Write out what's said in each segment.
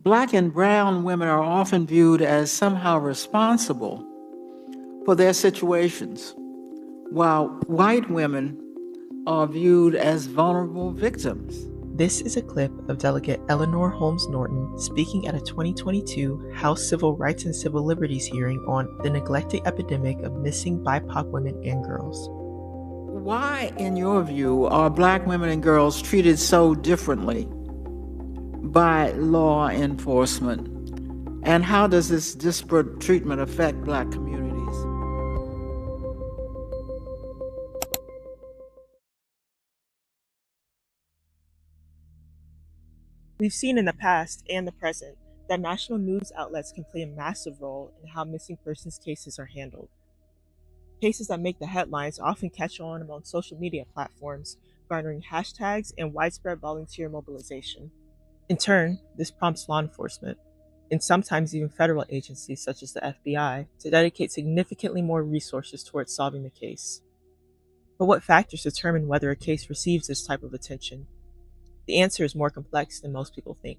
Black and brown women are often viewed as somehow responsible for their situations, while white women are viewed as vulnerable victims. This is a clip of Delegate Eleanor Holmes Norton speaking at a 2022 House Civil Rights and Civil Liberties hearing on the neglected epidemic of missing BIPOC women and girls. Why, in your view, are Black women and girls treated so differently by law enforcement? And how does this disparate treatment affect Black communities? We've seen in the past and the present that national news outlets can play a massive role in how missing persons cases are handled. Cases that make the headlines often catch on among social media platforms, garnering hashtags and widespread volunteer mobilization. In turn, this prompts law enforcement, and sometimes even federal agencies such as the FBI, to dedicate significantly more resources towards solving the case. But what factors determine whether a case receives this type of attention? The answer is more complex than most people think.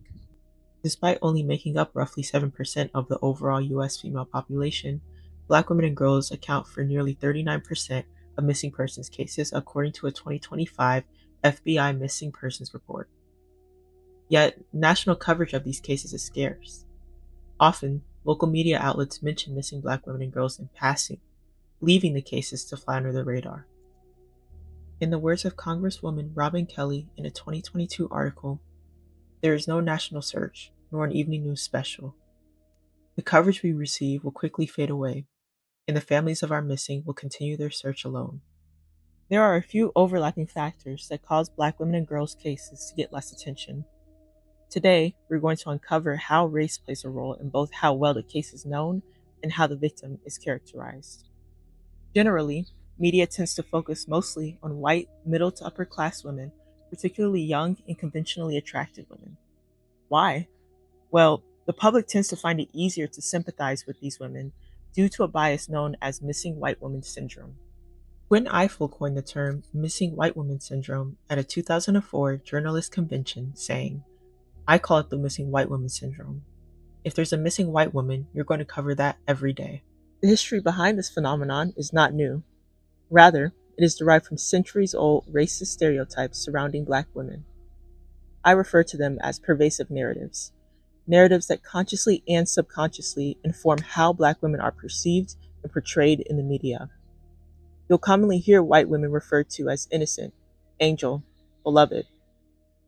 Despite only making up roughly 7% of the overall U.S. female population, Black women and girls account for nearly 39% of missing persons cases, according to a 2025 FBI Missing Persons Report. Yet, national coverage of these cases is scarce. Often, local media outlets mention missing Black women and girls in passing, leaving the cases to fly under the radar. In the words of Congresswoman Robin Kelly in a 2022 article, there is no national search, nor an evening news special. The coverage we receive will quickly fade away, and the families of our missing will continue their search alone. There are a few overlapping factors that cause Black women and girls' cases to get less attention. Today, we're going to uncover how race plays a role in both how well the case is known and how the victim is characterized. Generally, media tends to focus mostly on white, middle to upper class women, particularly young and conventionally attractive women. Why? Well, the public tends to find it easier to sympathize with these women due to a bias known as missing white woman syndrome. Gwen Ifill coined the term missing white woman syndrome at a 2004 journalist convention, saying, "I call it the missing white woman syndrome. If there's a missing white woman, you're going to cover that every day." The history behind this phenomenon is not new. Rather, it is derived from centuries-old racist stereotypes surrounding Black women. I refer to them as pervasive narratives that consciously and subconsciously inform how Black women are perceived and portrayed in the media. You'll commonly hear white women referred to as innocent, angel, beloved,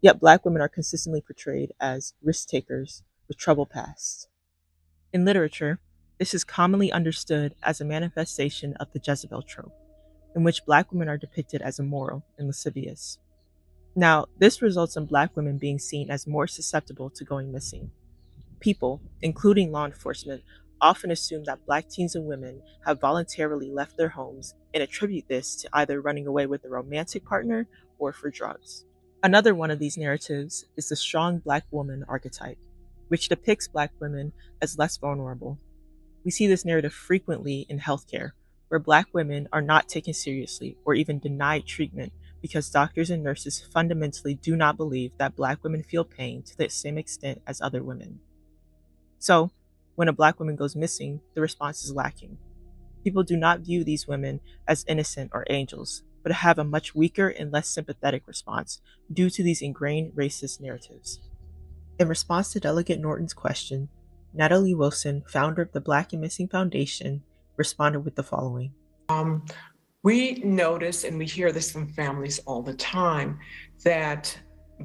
yet Black women are consistently portrayed as risk-takers with troubled pasts. In literature, this is commonly understood as a manifestation of the Jezebel trope, in which Black women are depicted as immoral and lascivious. Now, this results in Black women being seen as more susceptible to going missing. People, including law enforcement, often assume that Black teens and women have voluntarily left their homes and attribute this to either running away with a romantic partner or for drugs. Another one of these narratives is the strong Black woman archetype, which depicts Black women as less vulnerable. We see this narrative frequently in healthcare, where Black women are not taken seriously or even denied treatment because doctors and nurses fundamentally do not believe that Black women feel pain to the same extent as other women. So, when a Black woman goes missing, the response is lacking. People do not view these women as innocent or angels, but have a much weaker and less sympathetic response due to these ingrained racist narratives. In response to Delegate Norton's question, Natalie Wilson, founder of the Black and Missing Foundation, responded with the following. We notice, and we hear this from families all the time, that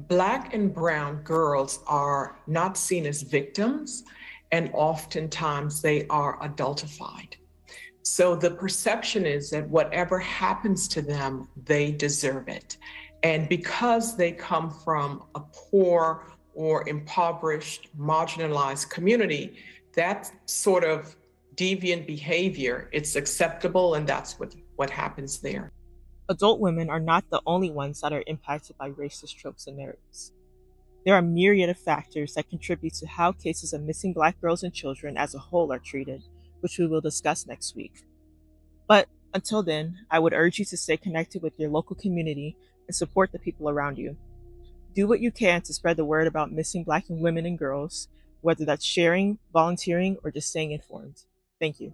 Black and brown girls are not seen as victims, and oftentimes they are adultified. So the perception is that whatever happens to them, they deserve it. And because they come from a poor or impoverished, marginalized community, that sort of deviant behavior, it's acceptable, and that's what happens there. Adult women are not the only ones that are impacted by racist tropes and narratives. There are a myriad of factors that contribute to how cases of missing Black girls and children as a whole are treated, which we will discuss next week. But until then, I would urge you to stay connected with your local community and support the people around you. Do what you can to spread the word about missing Black women and girls, whether that's sharing, volunteering, or just staying informed. Thank you.